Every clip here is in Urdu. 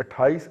28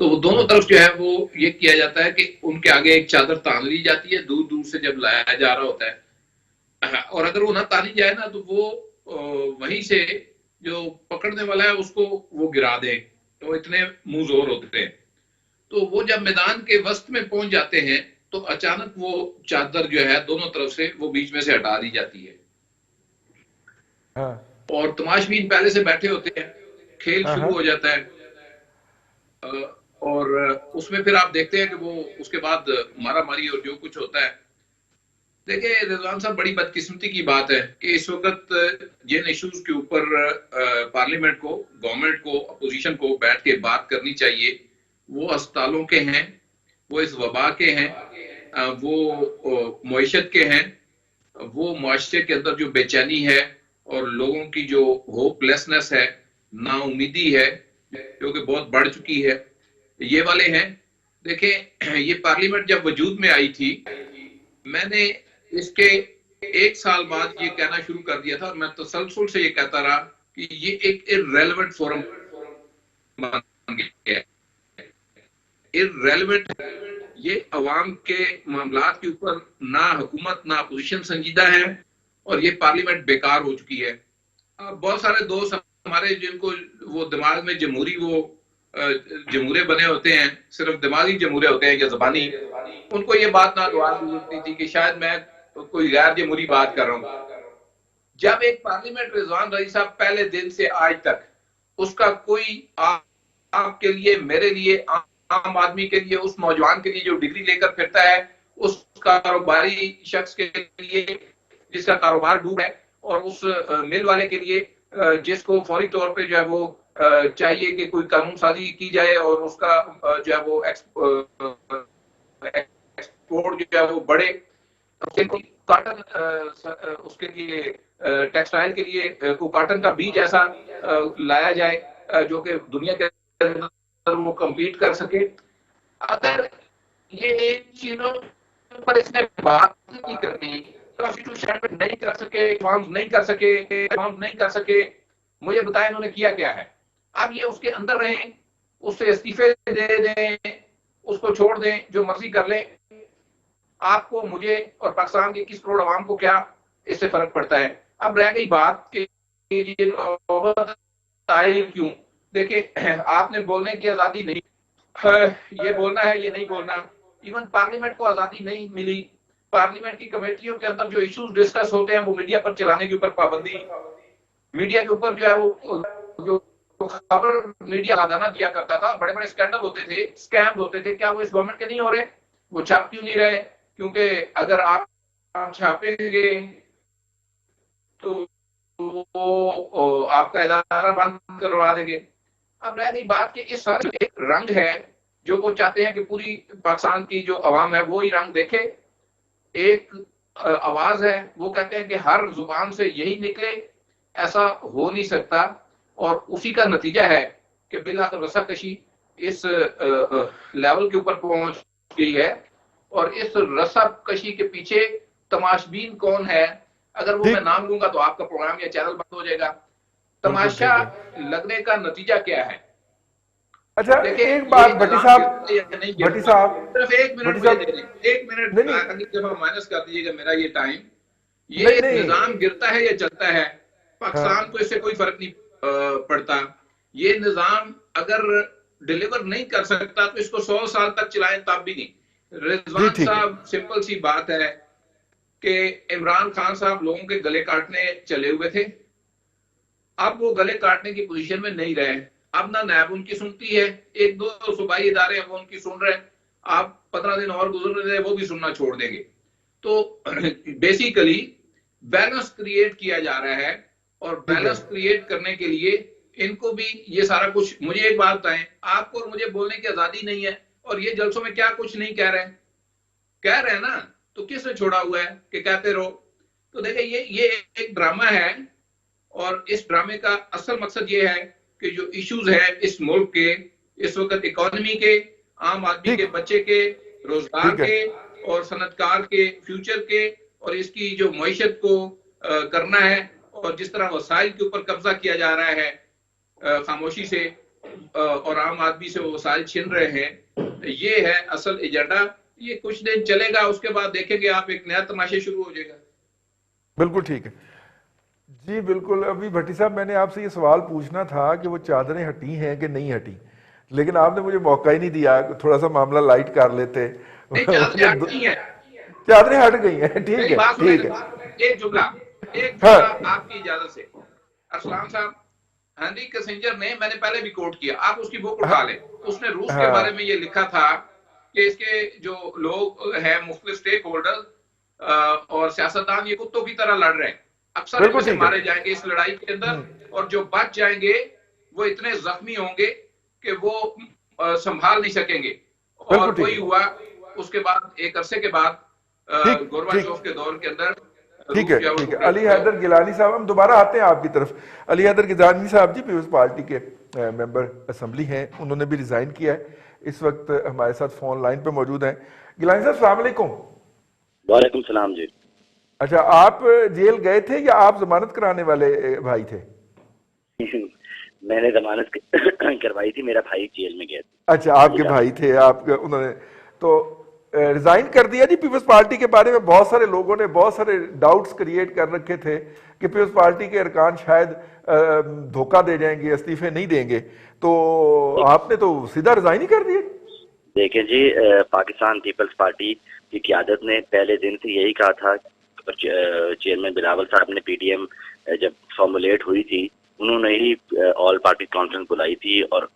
تو وہ دونوں طرف جو ہے وہ یہ کیا جاتا ہے کہ ان کے آگے ایک چادر تان لی جاتی ہے دور دور سے جب لایا جا رہا ہوتا ہے، اور اگر وہ نہ تانی جائے نا تو وہ وہیں سے جو پکڑنے والا ہے اس کو وہ گرا دے، تو اتنے منہ زور ہوتے ہیں. تو وہ جب میدان کے وسط میں پہنچ جاتے ہیں تو اچانک وہ چادر جو ہے دونوں طرف سے وہ بیچ میں سے ہٹا دی جاتی ہے، ہاں اور تماش بین پہلے سے بیٹھے ہوتے ہیں، کھیل ہاں شروع ہاں ہو جاتا ہے. اور اس میں پھر آپ دیکھتے ہیں کہ وہ اس کے بعد مارا ماری اور جو کچھ ہوتا ہے. دیکھیں رضوان صاحب، بڑی بدقسمتی کی بات ہے کہ اس وقت جن ایشوز کے اوپر پارلیمنٹ کو، گورنمنٹ کو، اپوزیشن کو بیٹھ کے بات کرنی چاہیے وہ اسپتالوں کے ہیں، وہ اس وبا کے ہیں، وہ معیشت کے ہیں، وہ معاشرے کے اندر جو بے چینی ہے اور لوگوں کی جو ہوپ لیسنس ہے، نا امیدی ہے جو کہ بہت بڑھ چکی ہے، یہ والے ہیں. دیکھیں یہ پارلیمنٹ جب وجود میں آئی تھی، میں نے اس کے ایک سال بعد یہ کہنا شروع کر دیا تھا اور میں تسلسل سے یہ کہتا رہا کہ یہ ایک irrelevant فورم بن گیا ہے. irrelevant، یہ عوام کے معاملات کے اوپر نہ حکومت نہ اپوزیشن سنجیدہ ہے، اور یہ پارلیمنٹ بیکار ہو چکی ہے. بہت سارے دوست ہمارے جن کو وہ دماغ میں جمہوری وہ جمہورے بنے ہوتے ہیں، صرف دماغی جمہورے ہوتے ہیں یا زبانی، ان کو یہ بات ناگوار گزرتی تھی کہ شاید میں کوئی غیر جمہوری بات کر رہا ہوں. جب ایک پارلیمنٹ رضوان رئیس صاحب پہلے دن سے آج تک اس کا کوئی آپ کے لیے، میرے لیے، عام آدمی کے لیے، اس نوجوان کے لیے جو ڈگری لے کر پھرتا ہے، اس کاروباری شخص کے لیے جس کا کاروبار ڈوب ہے، اور اس مل والے کے لیے جس کو فوری طور پہ جو ہے وہ چاہیے کہ کوئی قانون سازی کی جائے اور اس کا جو ہے وہ ایکسپورٹ جو ہے وہ بڑھے، کاٹن اس کے لیے ٹیکسٹائل کے لیے کو کاٹن کا بیج ایسا لایا جائے جو کہ دنیا کے اندر وہ کمپیٹ کر سکے. اگر یہ چیزوں پر اس نے بات نہیں کرنی، کانسٹیٹیوشن نہیں کر سکے، نہیں کر سکے، مجھے بتائیں انہوں نے کیا کیا ہے. اب یہ اس کے اندر رہیں، اس سے استعفے دے دیں، اس کو چھوڑ دیں، جو مرضی کر لیں، آپ کو، مجھے اور پاکستان کے 21 کروڑ عوام کو کیا اس سے فرق پڑتا ہے. اب رہ گئی بات کہ یہ نوبت آئی کیوں. دیکھیں آپ نے بولنے کی آزادی نہیں، یہ بولنا ہے یہ نہیں بولنا. ایون پارلیمنٹ کو آزادی نہیں ملی. پارلیمنٹ کی کمیٹیوں کے اندر جو ایشوز ڈسکس ہوتے ہیں وہ میڈیا پر چلانے کے اوپر پابندی، میڈیا کے اوپر جو ہے وہ جو خبر میڈیا آدانہ دیا کرتا تھا، بڑے بڑے اسکینڈل ہوتے تھے، اسکیم ہوتے تھے، کیا وہ اس گورنمنٹ کے نہیں ہو رہے؟ وہ چھاپ کیوں نہیں رہے؟ کیونکہ اگر آپ چھاپیں گے تو وہ آپ کا ادارہ بند کروا دیں گے. اب رہ گئی بات کہ اس سارے ایک رنگ ہے جو وہ چاہتے ہیں کہ پوری پاکستان کی جو عوام ہے وہی رنگ دیکھے. ایک آواز ہے، وہ کہتے ہیں کہ ہر زبان سے یہی نکلے، ایسا ہو نہیں سکتا. اور اسی کا نتیجہ ہے کہ بالآخر رسا کشی اس لیول کے اوپر پہنچ گئی ہے. اور اس رسا کشی کے پیچھے تماشبین کون ہے؟ اگر وہ میں ٹھیک، نام لوں گا تو آپ کا پروگرام یا چینل بند ہو جائے گا. بالکل تماشا ٹھیک ہے. لگنے کا نتیجہ کیا ہے؟ اچھا دیکھیں ایک یہ بات بھٹی نظام صاحب، گرتا ہے یا نہیں بھٹی گرتا. صاحب، صرف ایک منٹ بھٹی مجھے صاحب، دے دیں، ایک منٹ نہیں نہیں اگلی دفعہ مائنس کر دیجیے گا میرا یہ ٹائم. نہیں یہ نہیں، نظام گرتا ہے یا چلتا ہے، ہاں پاکستان کو اس سے کوئی فرق نہیں پڑتا. یہ نظام اگر ڈیلیور نہیں کر سکتا تو اس کو 100 سال تک چلائیں تب بھی نہیں. جی رضوان ٹھیک ہے. صاحب سمپل سی بات ہے کہ عمران خان صاحب لوگوں کے گلے کاٹنے چلے ہوئے تھے، اب وہ گلے کاٹنے کی پوزیشن میں نہیں رہے. اب نہ نیب ان کی سنتی ہے، ایک دو صوبائی ادارے ہیں وہ ان کی سن رہے ہیں، آپ 15 دن اور گزر رہے وہ بھی سننا چھوڑ دیں گے. تو بیسیکلی بیلنس کریٹ کیا جا رہا ہے، اور ٹھیک ہے. بیلنس کریٹ کرنے کے لیے ان کو بھی یہ سارا کچھ. مجھے ایک بات بتائیں، آپ کو اور مجھے بولنے کی آزادی نہیں ہے اور یہ جلسوں میں کیا کچھ نہیں کہہ رہے ہیں نا، تو کس نے چھوڑا ہوا ہے کہ کہتے رہو؟ تو دیکھیں یہ ایک ڈرامہ ہے، اور اس ڈرامے کا اصل مقصد یہ ہے کہ جو ایشوز ہیں اس ملک کے اس وقت، اکانومی کے، عام آدمی ٹھیک کے، بچے کے، روزگار ٹھیک ہے. کے اور صنعتکار کے فیوچر کے، اور اس کی جو معیشت کو کرنا ہے، اور جس طرح وسائل کے اوپر قبضہ کیا جا رہا ہے خاموشی سے، اور عام آدمی سے وہ وسائل چھین رہے ہیں، یہ ہے اصل ایجنڈا۔ یہ کچھ دن چلے گا، اس کے بعد دیکھیں گے آپ ایک نیا تماشا شروع ہو جائے گا۔ بالکل ٹھیک ہے جی، بالکل۔ ابھی بھٹی صاحب میں نے آپ سے یہ سوال پوچھنا تھا کہ وہ چادریں ہٹی ہیں کہ نہیں ہٹی، لیکن آپ نے مجھے موقع ہی نہیں دیا، تھوڑا سا معاملہ لائٹ کر لیتے۔ نہیں، چادریں ہٹتی ہیں۔ چادریں ہٹ گئی ہیں، ٹھیک میری ہے بات سنیں، ٹھیک ہے۔ ایک جملہ ہاں آپ کی اجازت سے۔ ارسلان صاحب، ہنری کسنجر نے، میں نے پہلے بھی کوٹ کیا، آپ اس کی بک ہاں اٹھا لیں، اس نے روس کے ہاں، بارے میں یہ لکھا تھا کہ اس کے جو لوگ ہیں مختلف سٹیک ہولڈر اور سیاستدان، یہ کتوں کی طرح لڑ رہے ہیں، اکثر ان میں بالکل سے ٹھیک ہے۔ مارے جائیں گے اس لڑائی کے اندر، اور جو بچ جائیں گے وہ اتنے زخمی ہوں گے کہ وہ سنبھال نہیں سکیں گے۔ اور بالکل ٹھیک وہی ہے، ہوا اس کے بعد، ایک عرصے کے بعد ٹھیک ٹھیک گورباچوف کے دور کے اندر ٹھیک روس ہے جو ہے وہ ٹھیک ہے۔ ٹوٹل علی حیدر گیلانی صاحب، ہم دوبارہ آتے ہیں آپ کی طرف۔ علی حیدر گیلانی صاحب جی پیپلز پارٹی کے ممبر اسمبلی ہیں، انہوں نے بھی ریزائن کیا ہے، اس وقت ہمارے ساتھ فون لائن پہ موجود ہیں۔ گیلانی صاحب السلام علیکم۔ وعلیکم السلام جی۔ اچھا، آپ جیل گئے تھے یا آپ ضمانت کرانے والے بھائی تھے؟ میں نے ضمانت کروائی تھی، میرا بھائی جیل میں گیا اچھا، آپ کے تھا۔ بھائی تھے، آپ انہوں نے تو ریزائن کر دیا جی۔ پیپلز پارٹی کے بارے میں بہت سارے لوگوں نے بہت سارے ڈاؤٹس کریٹ کر رکھے تھے کہ پیپلز پارٹی کے ارکان شاید دھوکہ دے جائیں گے، استعفے نہیں دیں گے، تو آپ نے تو سیدھا ریزائن ہی کر دیا۔ دیکھیں جی، پاکستان پیپلز پارٹی کی قیادت نے پہلے دن سے یہی کہا تھا، چیئرمین بلاول صاحب نے پی ڈی ایم جب فارمولیٹ ہوئی تھی، انہوں نے ہی آل پارٹی کانفرنس بلائی تھی اور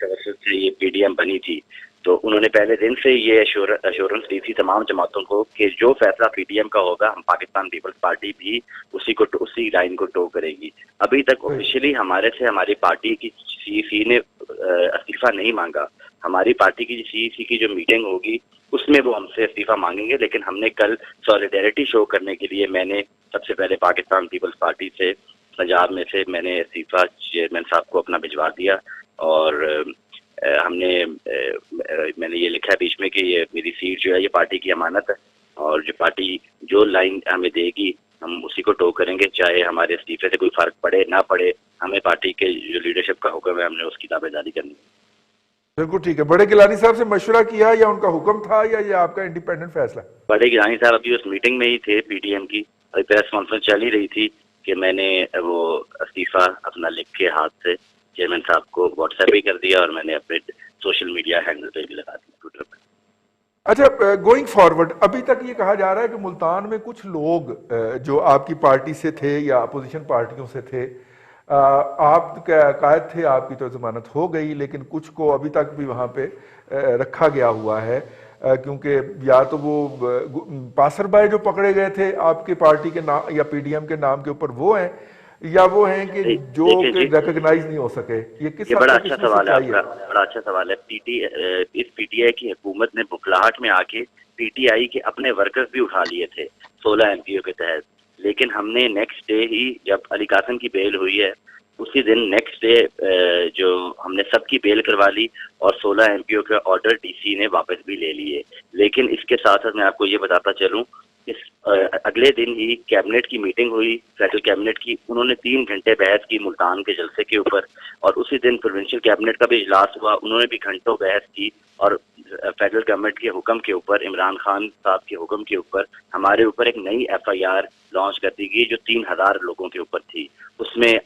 توسط سے یہ پی ڈی ایم بنی تھی، تو انہوں نے پہلے دن سے یہ ایشورنس دی تھی تمام جماعتوں کو کہ جو فیصلہ پی ڈی ایم کا ہوگا، ہم پاکستان پیپلز پارٹی بھی اسی لائن کو ٹو کرے گی۔ ابھی تک آفیشیلی ہمارے سے ہماری پارٹی کی سی سی نے استعفیٰ نہیں مانگا۔ ہماری پارٹی کی سی سی کی جو میٹنگ ہوگی اس میں وہ ہم سے استعفیٰ مانگیں گے، لیکن ہم نے کل سالیڈیرٹی شو کرنے کے لیے میں نے سب سے پہلے پاکستان پیپلز پارٹی سے پنجاب میں سے میں نے استعفیٰ چیئرمین صاحب کو اپنا بھجوا دیا، اور ہم نے میں نے یہ لکھا ہے بیچ میں کہ یہ میری سیٹ جو ہے یہ پارٹی کی امانت ہے، اور جو پارٹی جو لائن ہمیں دے گی ہم اسی کو ٹو کریں گے، چاہے ہمارے استعفے سے کوئی فرق پڑے نہ پڑے، ہمیں پارٹی کے جو لیڈرشپ کا حکم ہے ہم نے اس کی تابع داری کرنی ہے۔ بالکل ٹھیک ہے۔ بڑے گیلانی صاحب سے مشورہ کیا یا ان کا حکم تھا یا یہ آپ کا انڈیپینڈنٹ فیصلہ؟ بڑے گیلانی صاحب ابھی اس میٹنگ میں ہی تھے پی ٹی ایم کی، ابھی پریس کانفرنس چل ہی رہی تھی کہ میں نے وہ استعفیٰ اپنا لکھ کے ہاتھ سے چیئرمین صاحب کو واٹس ایپ بھی کر دیا، اور میں نے اپنے سوشل میڈیا ہینڈل پہ بھی لگا دیا، ٹویٹر پہ۔ اچھا، گوئنگ فارورڈ ابھی تک یہ کہا جا رہا ہے کہ ملتان میں کچھ لوگ جو آپ کی پارٹی سے تھے یا اپوزیشن پارٹیوں سے تھے، آپ کا قائد تھے، آپ کی تو ضمانت ہو گئی، لیکن کچھ کو ابھی تک بھی وہاں پہ رکھا گیا ہوا ہے، کیونکہ یا تو وہ پاسر بائے جو پکڑے گئے تھے آپ کی پارٹی کے نام یا پی ڈی ایم کے نام کے اوپر وہ ہیں، یا وہ ہیں کہ جو دیکھیں کہ جی، ریکگنائز نہیں ہو سکے؟ یہ کس یہ حد بڑا تک اچھا اس میں سوال ہے آپ سچائی کا، بڑا اچھا سوال ہے۔ اس پی ٹی آئی کی حکومت نے بکھلاہٹ میں آ کے پی ٹی آئی کے اپنے ورکرز بھی اٹھا لیے تھے 16 ایم پی او کے تحت، لیکن ہم نے نیکسٹ ڈے ہی جب علی قاسم کی بیل ہوئی ہے اسی دن نیکسٹ ڈے جو ہم نے سب کی بیل کروا لی، اور 16 ایم پی او کے آرڈر ڈی سی نے واپس بھی لے لیے۔ لیکن اس کے ساتھ ساتھ میں آپ کو یہ بتاتا چلوں، اس اگلے دن ہی کیبنٹ کی میٹنگ ہوئی، فیڈرل کیبنٹ کی، انہوں نے 3 گھنٹے بحث کی ملتان کے جلسے کے اوپر، اور اسی دن پروونشل کیبنٹ کا بھی اجلاس ہوا، انہوں نے بھی گھنٹوں بحث کی، اور فیڈرل گورنمنٹ کے حکم کے اوپر، عمران خان صاحب کے حکم کے اوپر ہمارے اوپر ایک نئی ایف آئی آر لانچ کر دی گئی جو 3000 لوگوں کے اوپر تھی۔ اس میں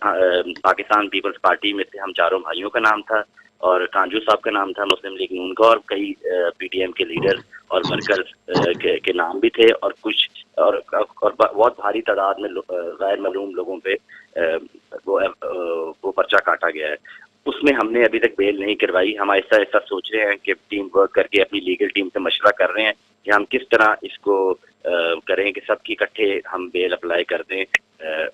پاکستان پیپلز پارٹی میں سے ہم چاروں بھائیوں کا نام تھا، اور کانجو صاحب کا نام تھا مسلم لیگ نون کا، اور کئی پی ٹی ایم کے لیڈر اور ورکرز کے نام بھی تھے، اور کچھ اور بہت بھاری تعداد میں غیر معلوم لوگوں پہ وہ پرچہ کاٹا گیا ہے۔ اس میں ہم نے ابھی تک بیل نہیں کروائی، ہم آہستہ آہستہ سوچ رہے ہیں کہ ٹیم ورک کر کے اپنی لیگل ٹیم سے مشورہ کر رہے ہیں کہ ہم کس طرح اس کو کریں کہ سب کی اکٹھے ہم بیل اپلائی کر دیں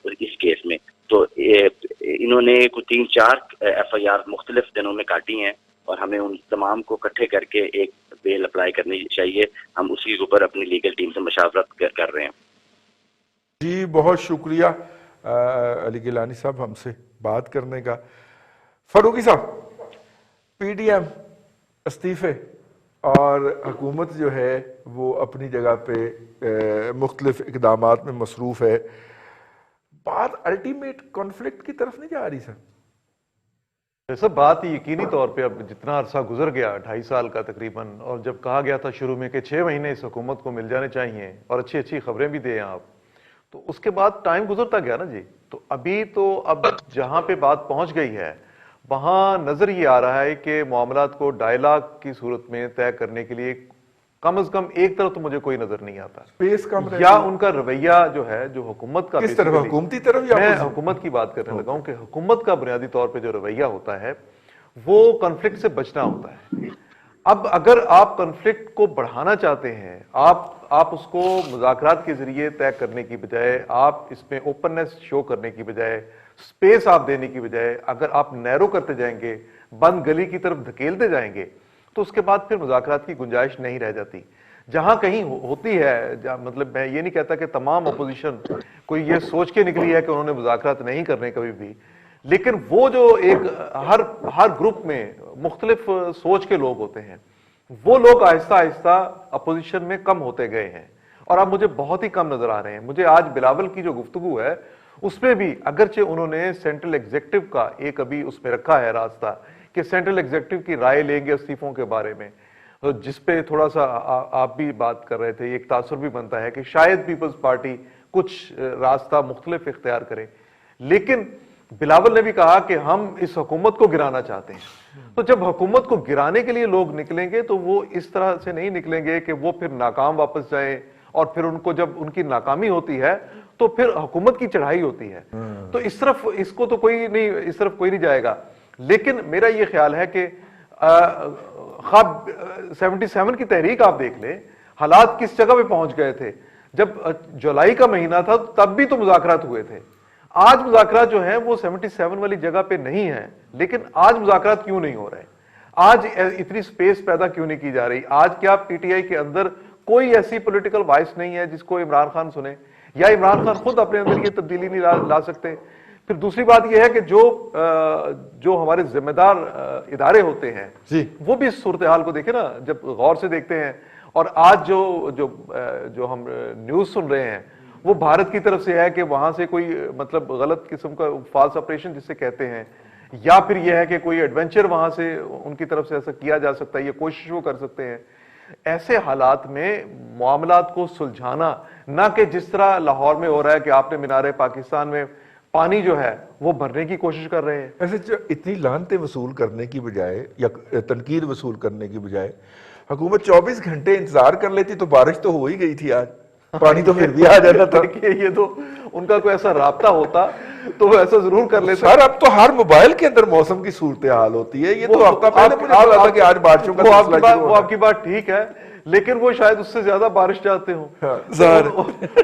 اس کیس میں۔ تو انہوں نے کچھ 3-4 ایف آئی آر مختلف دنوں میں کاٹی ہیں، اور ہمیں ان تمام کو اکٹھے کر کے ایک بیل اپلائی کرنی چاہیے، ہم اسی کے اوپر اپنی لیگل ٹیم سے مشاورت کر رہے ہیں۔ جی بہت شکریہ علی گیلانی صاحب ہم سے بات کرنے کا۔ فاروقی صاحب، پی ڈی ایم استعفے اور حکومت جو ہے وہ اپنی جگہ پہ مختلف اقدامات میں مصروف ہے، بات الٹیمیٹ کانفلکٹ کی طرف نہیں جا رہی سر؟ سب بات یقینی طور پہ اب جتنا عرصہ گزر گیا 2.5 سال کا تقریباً، اور جب کہا گیا تھا شروع میں کہ 6 مہینے اس حکومت کو مل جانے چاہیے اور اچھی اچھی خبریں بھی دیں آپ، تو اس کے بعد ٹائم گزرتا گیا نا جی. تو ابھی تو اب جہاں پہ بات پہنچ گئی ہے وہاں نظر یہ آ رہا ہے کہ معاملات کو ڈائلاگ کی صورت میں طے کرنے کے لیے کم از کم ایک طرف تو مجھے کوئی نظر نہیں آتا، اسپیس کم رہ یا گئی. ان کا رویہ جو ہے جو حکومت کا کس طرف، basically- حکومتی طرف یا میں opposition؟ حکومت کی بات کرنے لگا ہوں کہ حکومت کا بنیادی طور پہ جو رویہ ہوتا ہے وہ کنفلکٹ سے بچنا ہوتا ہے. اب اگر آپ کنفلکٹ کو بڑھانا چاہتے ہیں، آپ اس کو مذاکرات کے ذریعے طے کرنے کی بجائے، آپ اس میں اوپننس شو کرنے کی بجائے، سپیس آپ دینے کی بجائے اگر آپ نیرو کرتے جائیں گے، بند گلی کی طرف دھکیلتے جائیں گے، تو اس کے بعد پھر مذاکرات کی گنجائش نہیں رہ جاتی. جہاں کہیں ہوتی ہے، مطلب میں یہ نہیں کہتا کہ تمام اپوزیشن کوئی یہ سوچ کے نکلی ہے کہ انہوں نے مذاکرات نہیں کرنے کبھی بھی، لیکن وہ جو ایک ہر گروپ میں مختلف سوچ کے لوگ ہوتے ہیں، وہ لوگ آہستہ آہستہ اپوزیشن میں کم ہوتے گئے ہیں، اور اب مجھے بہت ہی کم نظر آ رہے ہیں. مجھے آج بلاول کی جو گفتگو ہے اس میں بھی اگرچہ انہوں نے سینٹرل ایگزیکٹو کا ایک ابھی اس میں رکھا ہے راستہ کہ سینٹرل ایگزیکٹو کی رائے لیں گے استعفوں کے بارے میں، جس پہ تھوڑا سا آپ بھی بات کر رہے تھے، ایک تاثر بھی بنتا ہے کہ شاید پیپلز پارٹی کچھ راستہ مختلف اختیار کرے. لیکن بلاول نے بھی کہا کہ ہم اس حکومت کو گرانا چاہتے ہیں. تو جب حکومت کو گرانے کے لیے لوگ نکلیں گے تو وہ اس طرح سے نہیں نکلیں گے کہ وہ پھر ناکام واپس جائیں، اور پھر ان کو جب ان کی ناکامی ہوتی ہے تو پھر حکومت کی چڑھائی ہوتی ہے. تو اس طرف اس کو تو کوئی نہیں، اس طرف کوئی نہیں جائے گا. لیکن میرا یہ خیال ہے کہ خواب 77 کی تحریک آپ دیکھ لیں، حالات کس جگہ پہ پہنچ گئے تھے. جب جولائی کا مہینہ تھا تب بھی تو مذاکرات ہوئے تھے. آج مذاکرات جو ہیں وہ 77 والی جگہ پہ نہیں ہیں، لیکن آج مذاکرات کیوں نہیں ہو رہے؟ آج اتنی سپیس پیدا کیوں نہیں کی جا رہی؟ آج کیا پی ٹی آئی کے اندر کوئی ایسی پولیٹیکل وائس نہیں ہے جس کو عمران خان سنے، یا عمران خان خود اپنے اندر یہ تبدیلی نہیں لا سکتے؟ پھر دوسری بات یہ ہے کہ جو ہمارے ذمہ دار ادارے ہوتے ہیں وہ بھی اس صورتحال کو دیکھیں نا، جب غور سے دیکھتے ہیں. اور آج جو ہم نیوز سن رہے ہیں وہ بھارت کی طرف سے ہے کہ وہاں سے کوئی مطلب غلط قسم کا فالس آپریشن جسے کہتے ہیں، یا پھر یہ ہے کہ کوئی ایڈونچر وہاں سے ان کی طرف سے ایسا کیا جا سکتا ہے، یہ کوشش وہ کر سکتے ہیں. ایسے حالات میں معاملات کو سلجھانا، نہ کہ جس طرح لاہور میں ہو رہا ہے کہ آپ نے مینار پاکستان میں پانی جو ہے وہ بھرنے کی کوشش کر رہے ہیں. ایسے اتنی لعنتیں وصول کرنے کی بجائے یا تنقید وصول کرنے کی بجائے حکومت 24 گھنٹے انتظار کر لیتی تو بارش تو ہو ہی گئی تھی. آج پانی تو پھر بھی آ جاتا تھا. یہ تو ان کا کوئی ایسا رابطہ ہوتا تو وہ ایسا ضرور کر لیتے. سر اب تو ہر موبائل کے اندر موسم کی صورتحال ہوتی ہے. یہ تو ہفتہ پہلے مجھے پتا تھا کہ آج بارشوں کا سلسلہ شروع ہوگا. وہ آپ کی بات ٹھیک ہے، لیکن وہ شاید اس سے زیادہ بارش چاہتے ہوں.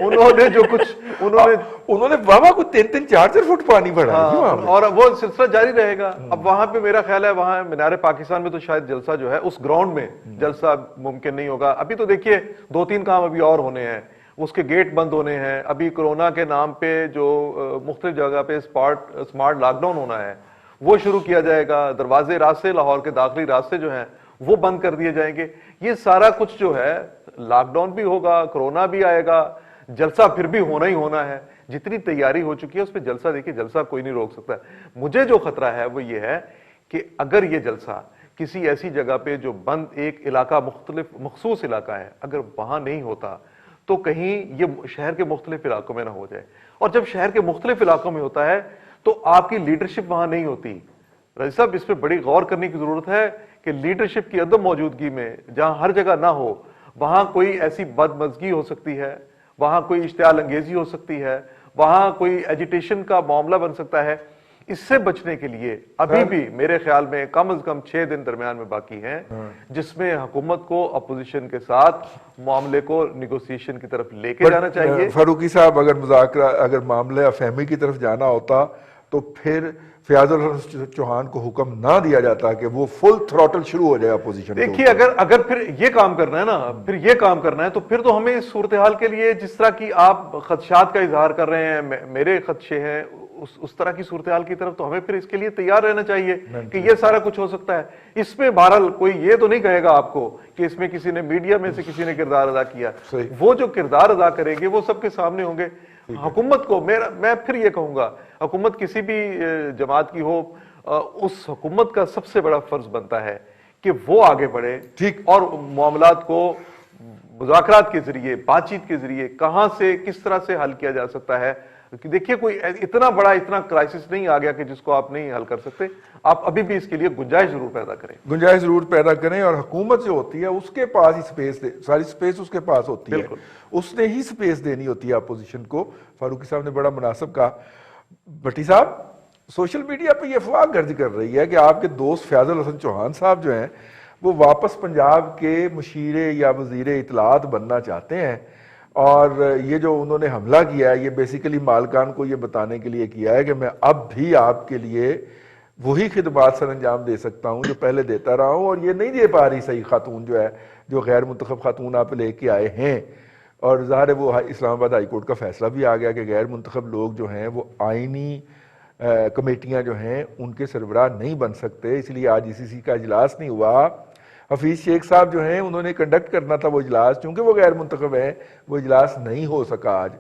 انہوں نے جو کچھ انہوں نے بابا کو 3-3 4-4 فٹ پانی بڑھا اور وہ سلسلہ جاری رہے گا. اب وہاں پہ میرا خیال ہے وہاں مینار پاکستان میں تو شاید جلسہ جو ہے اس گراؤنڈ میں جلسہ ممکن نہیں ہوگا. ابھی تو دیکھیے 2-3 کام ابھی اور ہونے ہیں، اس کے گیٹ بند ہونے ہیں. ابھی کورونا کے نام پہ جو مختلف جگہ پہ سمارٹ لاک ڈاؤن ہونا ہے وہ شروع کیا جائے گا. دروازے راستے لاہور کے داخلی راستے جو ہیں وہ بند کر دیے جائیں گے. یہ سارا کچھ جو ہے لاک ڈاؤن بھی ہوگا، کورونا بھی آئے گا، جلسہ پھر بھی ہونا ہی ہونا ہے. جتنی تیاری ہو چکی ہے اس پہ جلسہ دیکھیے، جلسہ کوئی نہیں روک سکتا. مجھے جو خطرہ ہے وہ یہ ہے کہ اگر یہ جلسہ کسی ایسی جگہ پہ جو بند ایک علاقہ مخصوص علاقہ ہے اگر وہاں نہیں ہوتا تو کہیں یہ شہر کے مختلف علاقوں میں نہ ہو جائے. اور جب شہر کے مختلف علاقوں میں ہوتا ہے تو آپ کی لیڈرشپ وہاں نہیں ہوتی. رئیس صاحب اس پہ بڑی غور کرنے کی ضرورت ہے کہ لیڈرشپ کی عدم موجودگی میں جہاں ہر جگہ نہ ہو وہاں کوئی ایسی بدمزگی ہو سکتی ہے، وہاں کوئی اشتعال انگیزی ہو سکتی ہے، وہاں کوئی ایجیٹیشن کا معاملہ بن سکتا ہے. اس سے بچنے کے لیے ابھی بھی میرے خیال میں کم از کم 6 دن درمیان میں باقی ہیں جس میں حکومت کو اپوزیشن کے ساتھ معاملے کو نیگوسیشن کی طرف لے کے جانا چاہیے. فاروقی صاحب اگر معاملہ فہمی کی طرف جانا ہوتا تو پھر فیاض الحسن چوہان کو حکم نہ دیا جاتا کہ وہ فل تھروٹل شروع ہو جائے اپوزیشن. دیکھیے اگر پھر یہ کام کرنا ہے نا، پھر یہ کام کرنا ہے تو پھر تو ہمیں اس صورتحال کے لیے جس طرح کی آپ خدشات کا اظہار کر رہے ہیں، میرے خدشے ہیں، اس طرح کی صورتحال کی طرف تو ہمیں پھر اس کے لیے تیار رہنا چاہیے کہ یہ سارا کچھ ہو سکتا ہے. اس میں بہرحال کوئی یہ تو نہیں کہے گا آپ کو کہ اس میں کسی نے میڈیا میں سے کسی نے کردار ادا کیا. وہ جو کردار ادا کریں گے وہ سب کے سامنے ہوں گے. حکومت کو میں پھر یہ کہوں گا، حکومت کسی بھی جماعت کی ہو، اس حکومت کا سب سے بڑا فرض بنتا ہے کہ وہ آگے بڑھے ٹھیک اور معاملات کو مذاکرات کے ذریعے بات چیت کے ذریعے کہاں سے کس طرح سے حل کیا جا سکتا ہے. دیکھیے کوئی اتنا بڑا اتنا کرائسس نہیں آ گیا کہ جس کو آپ نہیں حل کر سکتے. آپ ابھی بھی اس کے لیے گنجائش ضرور پیدا کریں, گنجائش ضرور پیدا کریں, اور حکومت جو ہوتی ہے اس کے پاس ہی سپیس ساری سپیس اس کے پاس ہوتی ہے, اس نے ہی سپیس دینی ہوتی ہے اپوزیشن کو. فاروقی صاحب نے بڑا مناسب کہا. بھٹی صاحب, سوشل میڈیا پہ یہ افواہ گرد کر رہی ہے کہ آپ کے دوست فیاض الحسن چوہان صاحب جو ہیں وہ واپس پنجاب کے مشیر یا وزیر اطلاعات بننا چاہتے ہیں, اور یہ جو انہوں نے حملہ کیا ہے یہ بیسیکلی مالکان کو یہ بتانے کے لیے کیا ہے کہ میں اب بھی آپ کے لیے وہی خدمات سر انجام دے سکتا ہوں جو پہلے دیتا رہا ہوں, اور یہ نہیں دے پا رہی صحیح خاتون جو ہے, جو غیر منتخب خاتون آپ لے کے آئے ہیں. اور ظاہر ہے وہ اسلام آباد ہائی کورٹ کا فیصلہ بھی آ گیا کہ غیر منتخب لوگ جو ہیں وہ آئینی کمیٹیاں جو ہیں ان کے سربراہ نہیں بن سکتے, اس لیے آج ECC کا اجلاس نہیں ہوا. حفیظ شیخ صاحب جو ہیں انہوں نے کنڈکٹ کرنا تھا وہ اجلاس, چونکہ وہ غیر منتخب ہیں وہ اجلاس نہیں ہو سکا آج.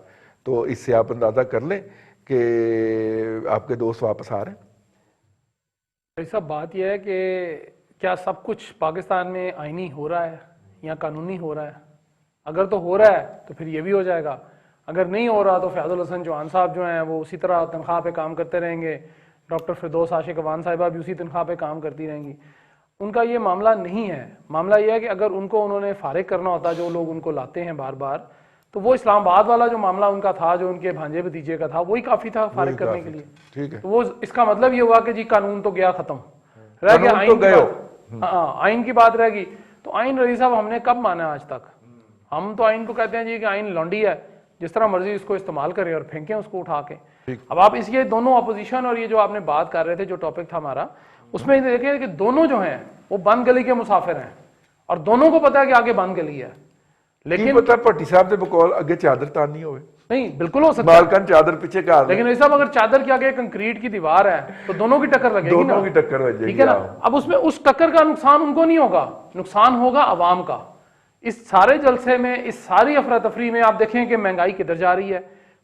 تو اس سے آپ اندازہ کر لیں کہ آپ کے دوست واپس آ رہے ہیں. ایسا بات یہ ہے کہ کیا سب کچھ پاکستان میں آئینی ہو رہا ہے یا قانونی ہو رہا ہے؟ اگر تو ہو رہا ہے تو پھر یہ بھی ہو جائے گا, اگر نہیں ہو رہا تو فیاض الحسن چوہان صاحب جو ہیں وہ اسی طرح تنخواہ پہ کام کرتے رہیں گے, ڈاکٹر فردوس عاشق اوان صاحبہ بھی اسی تنخواہ پہ کام کرتی رہیں گی. ان کا یہ معاملہ نہیں ہے. معاملہ یہ ہے کہ اگر ان کو انہوں نے فارغ کرنا ہوتا, جو لوگ ان کو لاتے ہیں بار بار, تو وہ اسلام آباد والا جو معاملہ ان کا تھا, جو ان کے بھانجے بھتیجے کا تھا, وہی کافی تھا فارغ کرنے کے لیے. ٹھیک ہے, تو وہ اس کا مطلب یہ ہوا کہ جی قانون تو گیا ختم, رہ گیا آئین کی بات. ہاں, آئین کی بات رہ گئی. تو آئین رضی صاحب ہم نے کب مانا آج تک؟ ہم تو آئین کو کہتے ہیں جی کہ آئین لونڈی ہے, جس طرح مرضی اس کو استعمال کریں اور پھینکیں اس کو اٹھا کے. اب آپ اس یہ دونوں اپوزیشن اور یہ جو آپ نے بات کر رہے تھے, جو ٹاپک تھا ہمارا, اس میں دیکھیں کہ دونوں جو ہیں وہ بند گلی کے مسافر ہیں, اور دونوں کو پتا ہے کہ آگے بند گلی ہے. لیکن پتہ بھٹی صاحب نے بقول اگے چادر تاننی ہوئے, نہیں بالکل ہو سکتا ہے, مالکان چادر پیچھے کار, لیکن ایسا اگر چادر کے آگے کنکریٹ کی دیوار ہے تو دونوں کی ٹکر لگے گی نا, دونوں کی ٹکر ہو جائے گی. ٹھیک ہے نا. اب اس میں اس ٹکر کا نقصان ان کو نہیں ہوگا, نقصان ہوگا عوام کا. اس سارے جلسے میں, اس ساری افراتفری میں آپ دیکھیں کہ مہنگائی کدھر جا رہی ہے,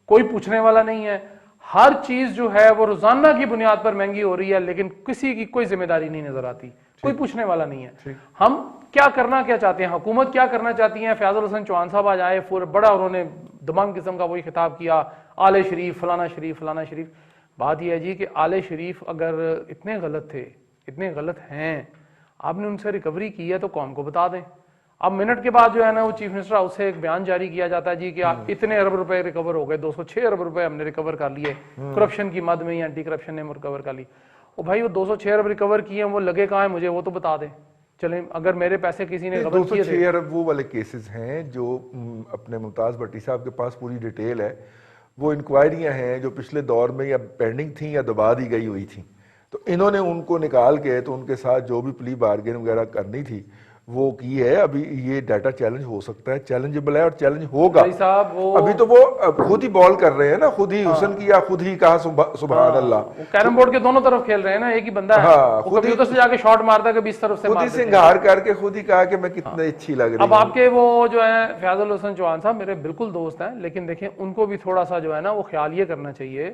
کوئی پوچھنے والا نہیں ہے. ہر چیز جو ہے وہ روزانہ کی بنیاد پر مہنگی ہو رہی ہے, لیکن کسی کی کوئی ذمہ داری نہیں نظر آتی, کوئی پوچھنے والا نہیں ہے. ہم کیا کرنا کیا چاہتے ہیں, حکومت کیا کرنا چاہتی ہیں؟ فیاض الحسن چوہان صاحب آج آئے, بڑا انہوں نے دمنگ قسم کا وہی خطاب کیا, آل شریف فلانا شریف فلانا شریف. بات یہ ہے جی کہ آل شریف اگر اتنے غلط تھے, اتنے غلط ہیں, آپ نے ان سے ریکوری کی ہے تو قوم کو بتا دیں. اب منٹ کے بعد جو ہے نا وہ چیف منسٹر ہاؤس سے ایک بیان جاری کیا جاتا ہے جی کہ اتنے ارب روپے ریکور ہو گئے, 206 ارب روپے ہم نے ریکور کر لیے کرپشن کی مد میں, یا اینٹی کرپشن نے ریکور کر لی. او بھائی وہ 206 ارب ریکور کیے ہیں, وہ لگے کہاں ہیں مجھے وہ تو بتا دیں. چلیں اگر میرے پیسے کسی نے غلط کیے تھے, 206 ارب وہ والے کیسز ہیں جو اپنے ممتاز بھٹی صاحب کے پاس پوری ڈیٹیل ہے. وہ انکوائریاں ہیں جو پچھلے دور میں یا پینڈنگ تھیں یا دبا دی گئی ہوئی تھیں, تو انہوں نے ان کو نکال کے تو ان کے ساتھ جو بھی پلی بارگین وغیرہ کرنی تھی وہ کی ہے. ابھی یہ ڈیٹا چیلنج ہو سکتا ہے, چیلنجبل ہے اور چیلنج ہوگا. ابھی تو وہ خود ہی بال کر رہے ہیں نا, خود ہی حسن کیا, خود ہی کہا سبحان اللہ. وہ کیرم بورڈ کے دونوں طرف کھیل رہے ہیں نا, ایک ہی بندہ ہے, وہ کبھی ادھر سے جا کے شاٹ مارتا ہے, کبھی اس طرف سے خود ہی سنگار کر کے خود ہی کہا کہ میں کتنے اچھی لگ رہی ہوں. اب آپ کے وہ جو ہیں فیاض الحسن چوہان صاحب میرے بالکل دوست ہیں, لیکن دیکھیں ان کو بھی تھوڑا سا جو ہے نا وہ خیال یہ کرنا چاہیے.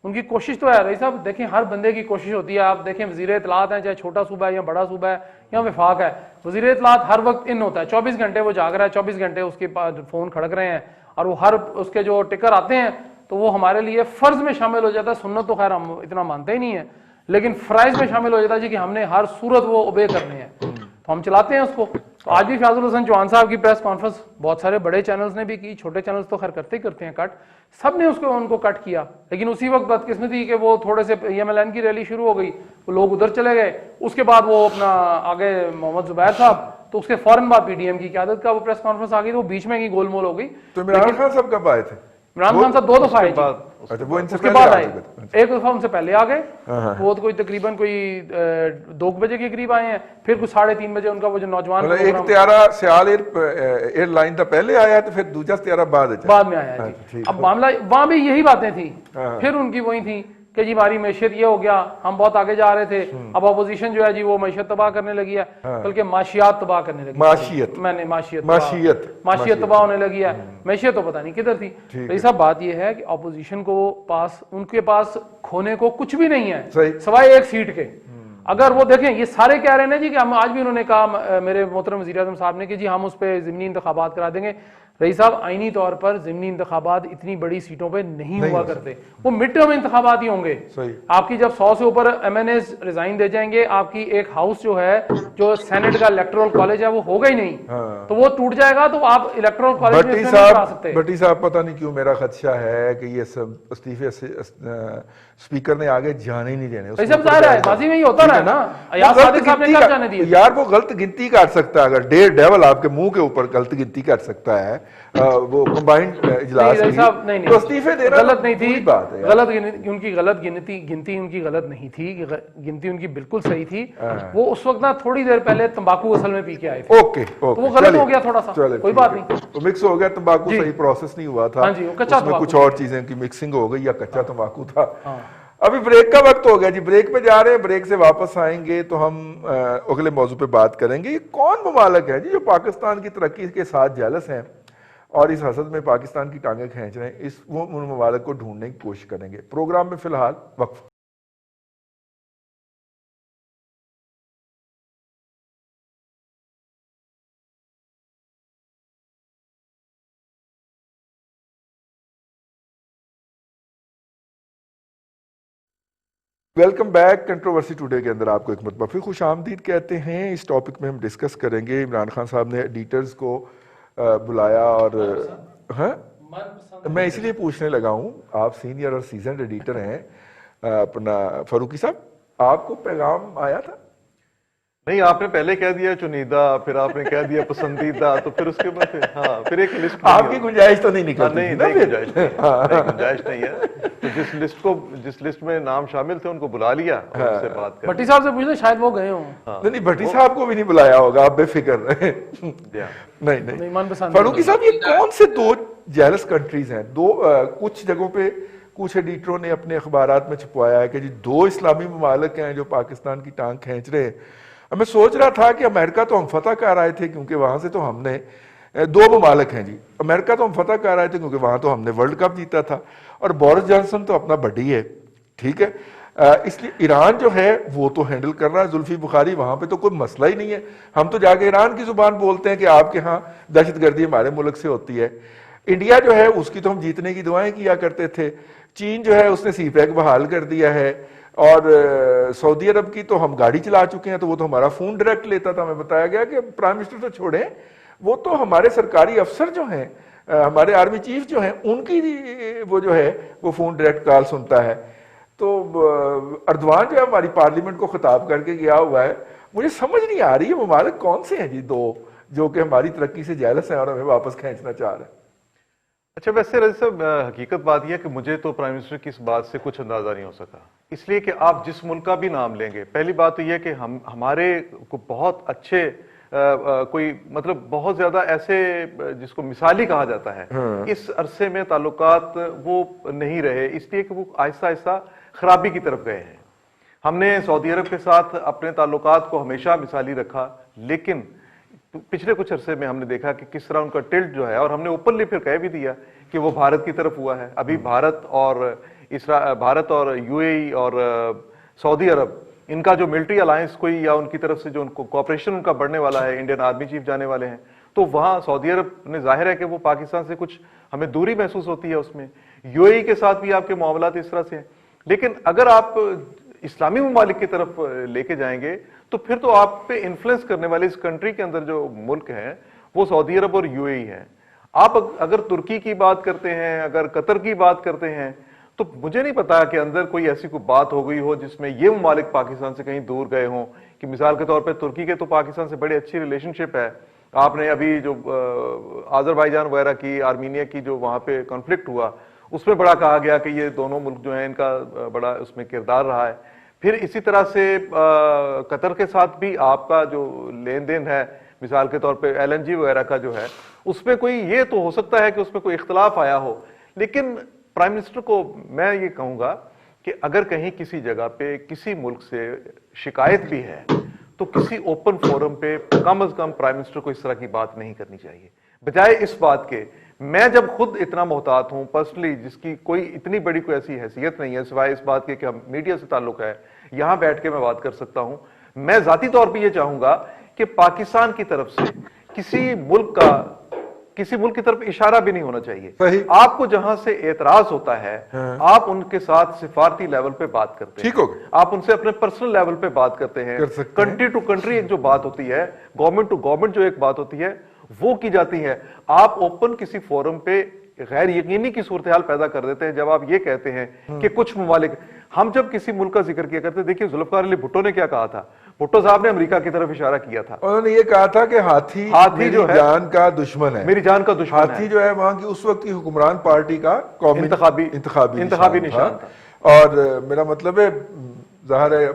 ان کی کوشش تو ہے رہی صاحب, دیکھیں ہر بندے کی کوشش ہوتی ہے. آپ دیکھیں وزیر اطلاعات ہیں, چاہے چھوٹا صوبہ ہے یا بڑا صوبہ ہے یا وفاق ہے, وزیر اطلاعات ہر وقت ان ہوتا ہے, 24 گھنٹے وہ جاگ رہا ہے, 24 گھنٹے اس کے پاس فون کھڑک رہے ہیں, اور وہ ہر اس کے جو ٹکر آتے ہیں تو وہ ہمارے لیے فرض میں شامل ہو جاتا ہے. سنت تو خیر ہم اتنا مانتے ہی نہیں ہے, لیکن فرائض میں شامل ہو جاتا ہے جی کہ ہم نے ہر صورت وہ اوبے کرنے ہیں, تو ہم چلاتے ہیں اس کو. تو آج بھی فیاض الحسن چوہان صاحب کی پریس کانفرنس بہت سارے بڑے چینلز نے بھی کی, چھوٹے چینلز تو خیر کرتے ہی کرتے ہیں کٹ, سب نے اس کو ان کو کٹ کیا. لیکن اسی وقت بدقسمتی کہ وہ تھوڑے سے EMLN کی ریلی شروع ہو گئی, وہ لوگ ادھر چلے گئے, اس کے بعد وہ اپنا آگے محمد زبیر صاحب, تو اس کے فوراً بعد PDM کی قیادت کا وہ پریس کانفرنس آ گئی, تو وہ بیچ میں کی گول مول ہو گئی. تو عمران خان صاحب کب آئے تھے؟ عمران خان صاحب 2 دفعہ آئے, وہ ان سے اس کے بعد آئے, ایک دفعہ ان سے پہلے آ گئے, وہ کوئی تقریباً کوئی 2 بجے کے قریب آئے ہیں, پھر کچھ 3:30 بجے ان کا وہ جو نوجوان ایک طیارہ سیال ایئر لائن تھا پہلے آیا, تو پھر دوسرا طیارہ بعد میں آیا جی. اب معاملہ وہاں بھی یہی باتیں تھیں, پھر ان کی وہی تھیں کہ جی ہماری معیشت یہ ہو گیا, ہم بہت آگے جا رہے تھے, اب اپوزیشن جو ہے جی وہ معیشت تباہ کرنے لگی ہے, بلکہ معاشیات تباہ کرنے لگی, معاشیت تباہ ہونے لگی ہے. معیشت تو پتہ نہیں کدھر تھی. رئیس صاحب بات یہ ہے کہ اپوزیشن کو پاس, ان کے پاس کھونے کو کچھ بھی نہیں ہے سوائے ایک سیٹ کے. اگر وہ دیکھیں یہ سارے کہہ رہے ہیں نا جی کہ ہم, آج بھی انہوں نے کہا میرے محترم وزیر اعظم صاحب نے کہ جی ہم اس پہ ضمنی انتخابات کرا دیں گے. رئیس صاحب آئینی طور پر ضمنی انتخابات اتنی بڑی سیٹوں پہ نہیں ہوا کرتے, وہ مڈ ٹرم انتخابات ہی ہوں گے. آپ کی جب 100 سے اوپر ایم این ایز ریزائن دے جائیں گے, آپ کی ایک ہاؤس جو ہے جو سینٹ کا الیکٹورل کالج ہے وہ ہوگا ہی نہیں, تو وہ ٹوٹ جائے گا, تو آپ الیکٹورل کالج میں نہیں کرا سکتے. بھٹی صاحب پتہ نہیں کیوں میرا خدشہ ہے کہ یہ سب استعفے سے اسپیکر نے آگے جانے ہی نہیں دینے. صاحب ظاہر ہے ماضی میں ہی ہوتا رہا نا, ایاز صادق صاحب نے کب جانے دیے یار, وہ غلط گنتی کر سکتا ہے, اگر ڈیول آپ کے منہ کے اوپر غلط گنتی کر سکتا ہے وہ کمبائنڈ اجلاس نہیں تو استعفے دینا غلط نہیں تھی, بات ہے. غلط ان کی غلط گنتی ان کی غلط نہیں تھی, گنتی ان کی بالکل صحیح تھی. وہ اس وقت نا تھوڑی دیر پہلے تمباکو اصل میں پی کے آئے تھے, اوکے تو وہ غلط ہو گیا تھوڑا سا, کوئی بات نہیں, وہ مکس ہو گیا. تمباکو صحیح پروسیس نہیں ہوا تھا, اس میں کچھ اور چیزیں کی مکسنگ ہو گئی یا کچا تمباکو تھا. ابھی بریک کا وقت ہو گیا جی, بریک پہ جا رہے ہیں. بریک سے واپس آئیں گے تو ہم اگلے موضوع پہ بات کریں گے. یہ کون ممالک ہیں جی جو پاکستان کی ترقی کے ساتھ جیلس ہیں اور اس حسد میں پاکستان کی ٹانگیں کھینچ رہے ہیں؟ وہ ان ممالک کو ڈھونڈنے کی کوشش کریں گے. پروگرام میں فی الحال وقف. Welcome back. کنٹروورسی ٹوڈے کے اندر آپ کو ایک مرتبہ پھر خوش آمدید کہتے ہیں. اس ٹاپک میں ہم ڈسکس کریں گے. عمران خان صاحب نے ایڈیٹرز کو بلایا اور میں اس لیے پوچھنے لگا ہوں, آپ سینئر اور سیزنڈ ایڈیٹر ہیں. اپنا فاروقی صاحب آپ کو پیغام آیا تھا؟ نہیں, آپ نے پہلے کہہ دیا چنیدہ, پھر آپ نے کہہ دیا پسندیدہ, تو پھر اس کے بعد پھر ایک لسٹ. آپ کی گنجائش تو نہیں نکلتی؟ نہیں, گنجائش نہیں ہے. تو جس لسٹ میں نام شامل تھے ان کو بلا لیا اور ان سے بات کر. بھٹی صاحب سے پوچھ لیں, شاید وہ گئے ہوں. نہیں, بھٹی صاحب کو بھی نہیں بلایا ہوگا, آپ بے فکر رہیں. نہیں, فاروقی صاحب یہ کون سے دو جیلس کنٹریز ہیں؟ کچھ جگہوں پہ کچھ ایڈیٹروں نے اپنے اخبارات میں چھپوایا ہے کہ جی 2 اسلامی ممالک ہیں جو پاکستان کی ٹانگ کھینچ رہے ہیں. میں سوچ رہا تھا کہ امریکہ تو ہم فتح کر آئے تھے کیونکہ وہاں سے تو ہم نے 2 ممالک ہیں جی. امریکہ تو ہم فتح کر آئے تھے کیونکہ وہاں تو ہم نے ورلڈ کپ جیتا تھا, اور بورس جانسن تو اپنا بڈی ہے, ٹھیک ہے. اس لیے ایران جو ہے وہ تو ہینڈل کر رہا ہے. زلفی بخاری, وہاں پہ تو کوئی مسئلہ ہی نہیں ہے. ہم تو جا کے ایران کی زبان بولتے ہیں کہ آپ کے ہاں دہشت گردی ہمارے ملک سے ہوتی ہے. انڈیا جو ہے اس کی تو ہم جیتنے کی دعائیں کیا کرتے تھے. چین جو ہے اس نے سی پیک بحال کر دیا ہے, اور سعودی عرب کی تو ہم گاڑی چلا چکے ہیں, تو وہ تو ہمارا فون ڈائریکٹ لیتا تھا. ہمیں بتایا گیا کہ پرائم منسٹر تو چھوڑیں, وہ تو ہمارے سرکاری افسر جو ہیں, ہمارے آرمی چیف جو ہیں, ان کی وہ جو ہے وہ فون ڈائریکٹ کال سنتا ہے. تو اردوان جو ہے ہماری پارلیمنٹ کو خطاب کر کے گیا ہوا ہے. مجھے سمجھ نہیں آ رہی ہے ممالک کون سے ہیں جی 2 جو کہ ہماری ترقی سے جیلس ہیں اور ہمیں واپس کھینچنا چاہ رہے ہیں. اچھا, ویسے رضی صاحب حقیقت بات یہ ہے کہ مجھے تو پرائم منسٹر کی اس بات سے کچھ اندازہ نہیں ہو سکا, اس لیے کہ آپ جس ملک کا بھی نام لیں گے, پہلی بات تو یہ کہ ہمارے کو بہت اچھے کوئی مطلب بہت زیادہ ایسے جس کو مثالی کہا جاتا ہے اس عرصے میں تعلقات وہ نہیں رہے, اس لیے کہ وہ آہستہ آہستہ خرابی کی طرف گئے ہیں. ہم نے سعودی عرب کے ساتھ اپنے تعلقات کو ہمیشہ مثالی رکھا, لیکن پچھلے کچھ عرصے میں ہم نے دیکھا کہ کس طرح ان کا ٹلٹ جو ہے, اور ہم نے اوپنلی پھر کہہ بھی دیا کہ وہ بھارت کی طرف ہوا ہے. ابھی بھارت اور یو اے ای اور سعودی عرب, ان کا جو ملٹری الائنس کوئی یا ان کی طرف سے جو ان کو کوآپریشن ان کا بڑھنے والا ہے, انڈین آرمی چیف جانے والے ہیں, تو وہاں سعودی عرب نے ظاہر ہے کہ وہ پاکستان سے کچھ ہمیں دوری محسوس ہوتی ہے اس میں. یو اے ای کے ساتھ بھی آپ کے معاملات اس طرح سے ہیں. لیکن اگر آپ اسلامی ممالک کی طرف لے کے جائیں گے تو پھر تو آپ پہ انفلوئنس کرنے والے اس کنٹری کے اندر جو ملک ہیں وہ سعودی عرب اور یو اے ای ہیں. آپ اگر ترکی کی بات کرتے ہیں, اگر قطر کی بات کرتے ہیں, تو مجھے نہیں پتا کہ اندر کوئی ایسی کوئی بات ہو گئی ہو جس میں یہ ممالک پاکستان سے کہیں دور گئے ہوں. کہ مثال کے طور پہ ترکی کے تو پاکستان سے بڑی اچھی ریلیشن شپ ہے. آپ نے ابھی جو آذربائیجان وغیرہ کی, آرمینیا کی جو وہاں پہ کانفلکٹ ہوا, اس میں بڑا کہا گیا کہ یہ دونوں ملک جو ہیں ان کا بڑا اس میں کردار رہا ہے. پھر اسی طرح سے قطر کے ساتھ بھی آپ کا جو لین دین ہے, مثال کے طور پہ ایل این جی وغیرہ کا جو ہے, اس میں کوئی یہ تو ہو سکتا ہے کہ اس میں کوئی اختلاف آیا ہو, لیکن پرائم منسٹر کو میں یہ کہوں گا کہ اگر کہیں کسی جگہ پہ کسی ملک سے شکایت بھی ہے تو کسی اوپن فورم پہ کم از کم پرائم منسٹر کو اس طرح کی بات نہیں کرنی چاہیے، بجائے اس بات کے میں جب خود اتنا محتاط ہوں پرسنلی، جس کی کوئی اتنی بڑی کوئی ایسی حیثیت نہیں ہے سوائے اس بات کے کہ ہم میڈیا سے تعلق ہے، یہاں بیٹھ کے میں بات کر سکتا ہوں، میں ذاتی طور پہ یہ چاہوں گا کہ پاکستان کی طرف سے کسی ملک کی طرف اشارہ بھی نہیں ہونا چاہیے۔ صحیح۔ آپ کو جہاں سے اعتراض ہوتا ہے آپ ان کے ساتھ سفارتی لیول پہ بات کرتے ہیں، ٹھیک ہو گیا، آپ ان سے اپنے پرسنل لیول پہ بات کرتے ہیں، کنٹری ٹو کنٹری ایک جو بات ہوتی ہے، گورنمنٹ ٹو گورنمنٹ جو ایک بات ہوتی ہے وہ کی جاتی ہے۔ آپ اوپن کسی فورم پہ غیر یقینی کی صورتحال پیدا کر دیتے ہیں جب آپ یہ کہتے ہیں کہ کچھ ممالک، ہم جب کسی ملک کا ذکر کیا کرتے ہیں، دیکھیے ذوالفقار علی بھٹو نے کیا کہا تھا، بھٹو صاحب نے امریکہ کی طرف اشارہ کیا تھا، انہوں نے یہ کہا تھا کہ ہاتھی میری جو ہے جان کا دشمن ہے، میری جان کا دشمن ہاتھی جو ہے وہاں کی اس وقت کی حکمران پارٹی کا قومی انتخابی نشان تھا، اور میرا مطلب ہے ظاہر ہے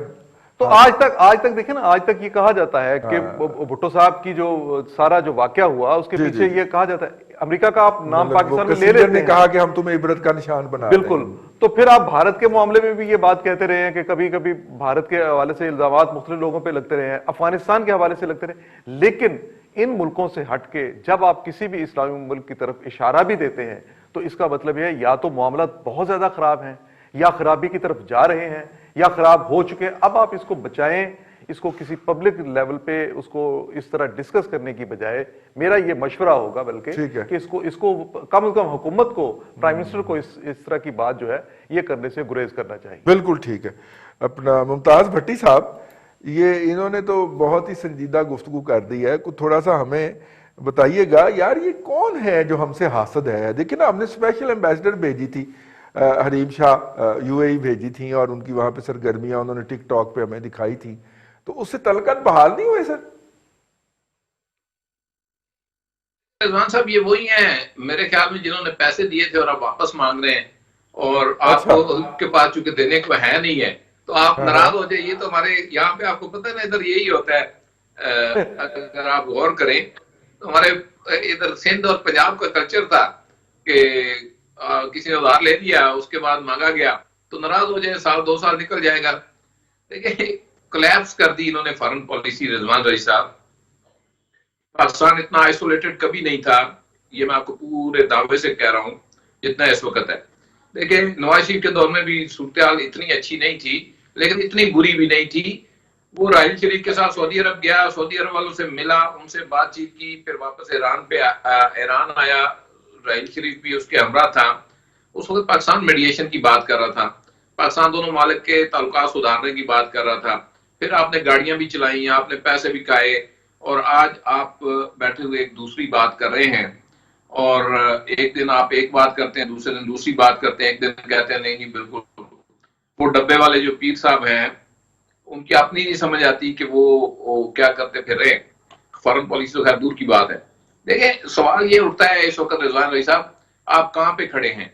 تو آج تک دیکھیں نا، آج تک یہ کہا جاتا ہے کہ بھٹو صاحب کی جو سارا جو واقعہ ہوا اس کے پیچھے یہ کہا جاتا ہے امریکہ کا آپ نام پاکستان میں لے لیتے ہیں، نے کہا کہ ہم تمہیں عبرت کا نشان بنا رہے ہیں۔ بالکل، تو پھر آپ بھارت کے معاملے میں بھی یہ بات کہتے رہے ہیں کہ کبھی کبھی بھارت کے حوالے سے الزامات مختلف لوگوں پہ لگتے رہے ہیں، افغانستان کے حوالے سے لگتے رہے، لیکن ان ملکوں سے ہٹ کے جب آپ کسی بھی اسلامی ملک کی طرف اشارہ بھی دیتے ہیں تو اس کا مطلب ہے یا تو معاملات بہت زیادہ خراب ہیں، یا خرابی کی طرف جا رہے ہیں، یا خراب ہو چکے۔ اب آپ اس کو بچائیں، اس کو کسی پبلک لیول پہ اس کو اس طرح ڈسکس کرنے کی بجائے میرا یہ مشورہ ہوگا بلکہ کہ اس کو کم از کم حکومت کو، پرائم منسٹر کو اس طرح کی بات جو ہے یہ کرنے سے گریز کرنا چاہیے۔ بالکل ٹھیک ہے۔ اپنا ممتاز بھٹی صاحب، یہ انہوں نے تو بہت ہی سنجیدہ گفتگو کر دی ہے، کچھ تھوڑا سا ہمیں بتائیے گا یار یہ کون ہے جو ہم سے حاسد ہے؟ دیکھیں نا، ہم نے اسپیشل ایمبیسڈر بھیجی تھی، حریم شاہ یو اے ای بھیجی تھیں، اور ان کی وہاں پہ سرگرمیاں انہوں نے ٹک ٹاک پہ ہمیں دکھائی تھیں، تو اس سے تعلقات بحال نہیں ہوئے سر؟ رضوان صاحب یہ وہی ہیں میرے خیال میں جنہوں نے پیسے دیے تھے اور آپ واپس مانگ رہے ہیں، اور آپ کو کے پاس چونکہ دینے کو ہے نہیں ہے تو آپ ناراض ہو جائے۔ یہ تو ہمارے یہاں پہ آپ کو پتہ ہے نا، ادھر یہی ہوتا ہے، اگر آپ غور کریں تو ہمارے ادھر سندھ اور پنجاب کا کلچر تھا کہ کسی نے ادھار لے دیا، اس کے بعد مانگا گیا تو ناراض ہو جائے، سال 2 سال نکل جائے گا۔ دیکھیں کلیپس کر دی انہوں نے فارن پالیسی رضوان رئیس صاحب۔ پاکستان اتنا آئسولیٹڈ کبھی نہیں تھا، یہ میں آپ کو پورے دعوے سے کہہ رہا ہوں جتنا اس وقت ہے۔ دیکھیں نواز شریف کے دور میں بھی صورتحال اتنی اچھی نہیں تھی لیکن اتنی بری بھی نہیں تھی۔ وہ راحیل شریف کے ساتھ سعودی عرب گیا، سعودی عرب والوں سے ملا، ان سے بات چیت کی، پھر واپس ایران آیا، راحیل شریف بھی اس کے ہمراہ تھا۔ اس وقت پاکستان میڈیشن کی بات کر رہا تھا، پاکستان دونوں ممالک کے تعلقات سدھارنے کی بات کر رہا تھا، پھر آپ نے گاڑیاں بھی چلائیں، آپ نے پیسے بھی کھائے، اور آج آپ بیٹھے ہوئے ایک دوسری بات کر رہے ہیں، اور ایک دن آپ ایک بات کرتے ہیں، دوسرے دن دوسری بات کرتے ہیں، ایک دن کہتے ہیں نہیں بالکل وہ ڈبے والے جو پیر صاحب ہیں ان کی اپنی نہیں سمجھ آتی کہ وہ کیا کرتے پھر رہے۔ فارن پالیسی تو خیر دور کی بات ہے۔ دیکھیں سوال یہ اٹھتا ہے اس وقت رضوان رئیس صاحب، آپ کہاں پہ کھڑے ہیں؟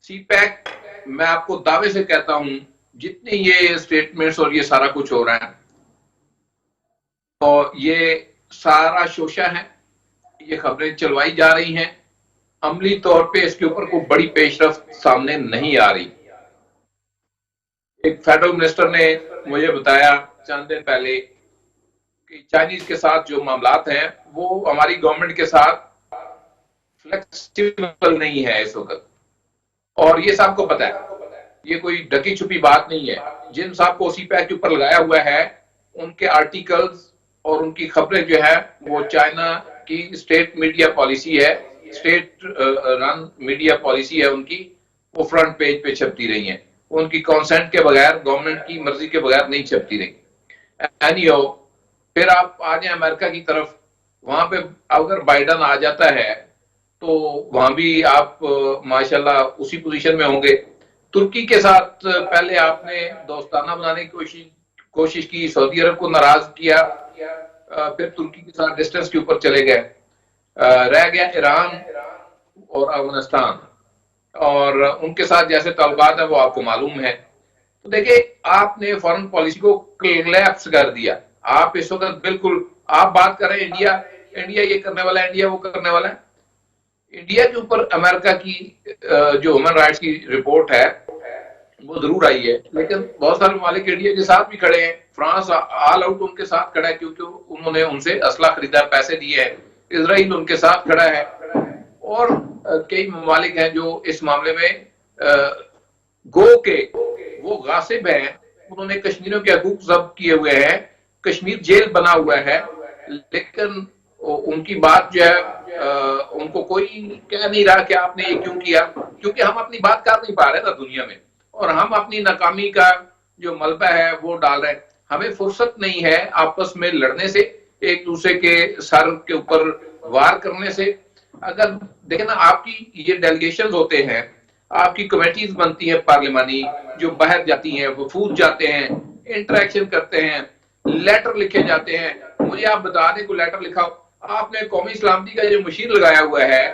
سی پیک میں آپ کو دعوے سے کہتا ہوں جتنے یہ سٹیٹمنٹس اور یہ سارا کچھ ہو رہا ہے اور یہ سارا شوشہ ہے، یہ خبریں چلوائی جا رہی ہیں، عملی طور پہ اس کے اوپر کوئی بڑی پیش رفت سامنے نہیں آ رہی۔ ایک فیڈرل منسٹر نے مجھے بتایا چند دن پہلے کہ چائنیز کے ساتھ جو معاملات ہیں وہ ہماری گورنمنٹ کے ساتھ فلیکسیبل نہیں ہے اس وقت، اور یہ سب کو پتا ہے، یہ کوئی ڈکی چھپی بات نہیں ہے۔ جن صاحب کو سی پیک کے اوپر لگایا ہوا ہے ان کے آرٹیکلز اور ان کی خبریں جو ہے وہ چائنا کی اسٹیٹ میڈیا پالیسی ہے، اسٹیٹ رن میڈیا پالیسی ہے ان کی، وہ فرنٹ پیج پہ چھپتی رہی ہیں، ان کی کانسنٹ کے بغیر، گورنمنٹ کی مرضی کے بغیر نہیں چھپتی رہی۔ پھر آپ آ جائیں امریکہ کی طرف، وہاں پہ اگر بائیڈن آ جاتا ہے تو وہاں بھی آپ ماشاءاللہ اسی پوزیشن میں ہوں گے۔ ترکی کے ساتھ پہلے آپ نے دوستانہ بنانے کی کوشش کی، سعودی عرب کو ناراض کیا، پھر ترکی کے ساتھ ڈسٹنس کے اوپر چلے گئے، رہ گیا ایران اور افغانستان، اور ان کے ساتھ جیسے تعلقات ہیں وہ آپ کو معلوم ہے۔ تو دیکھیں آپ نے فارن پالیسی کو کلیپس کر دیا۔ آپ اس وقت بالکل آپ بات کر رہے ہیں انڈیا یہ کرنے والا ہے، انڈیا وہ کرنے والا ہے۔ انڈیا کے اوپر امریکہ کی جو ہیومن رائٹس کی رپورٹ ہے وہ ضرور آئی ہے، لیکن بہت سارے ممالک انڈیا کے ساتھ بھی کھڑے ہیں. فرانس آل آؤٹ ان کے ساتھ کھڑا ہے کیونکہ انہوں نے ان سے اسلحہ خریدا، پیسے دیے ہیں. اسرائیل ان کے ساتھ کھڑا ہے، اور کئی ممالک ہیں جو اس معاملے میں گو کے وہ غاصب ہیں. انہوں نے کشمیریوں کے حقوق ضبط کیے ہوئے ہیں، کشمیر جیل بنا ہوا ہے، لیکن ان کی بات جو ہے ان کو کوئی کہہ نہیں رہا کہ آپ نے یہ کیوں کیا، کیونکہ ہم اپنی بات کر نہیں پا رہے نا دنیا میں، اور ہم اپنی ناکامی کا جو ملبہ ہے وہ ڈال رہے ہیں. ہمیں فرصت نہیں ہے آپس میں لڑنے سے، ایک دوسرے کے سر کے اوپر وار کرنے سے. اگر دیکھیں نا، آپ کی یہ ڈیلیگیشنز ہوتے ہیں، آپ کی کمیٹیز بنتی ہیں پارلیمانی، جو باہر جاتی ہیں، وفود جاتے ہیں، انٹریکشن کرتے ہیں، لیٹر لکھے جاتے ہیں. مجھے آپ بتا دیں کوئی لیٹر لکھا ہو. آپ نے قومی سلامتی کا جو مشیر لگایا ہوا ہے،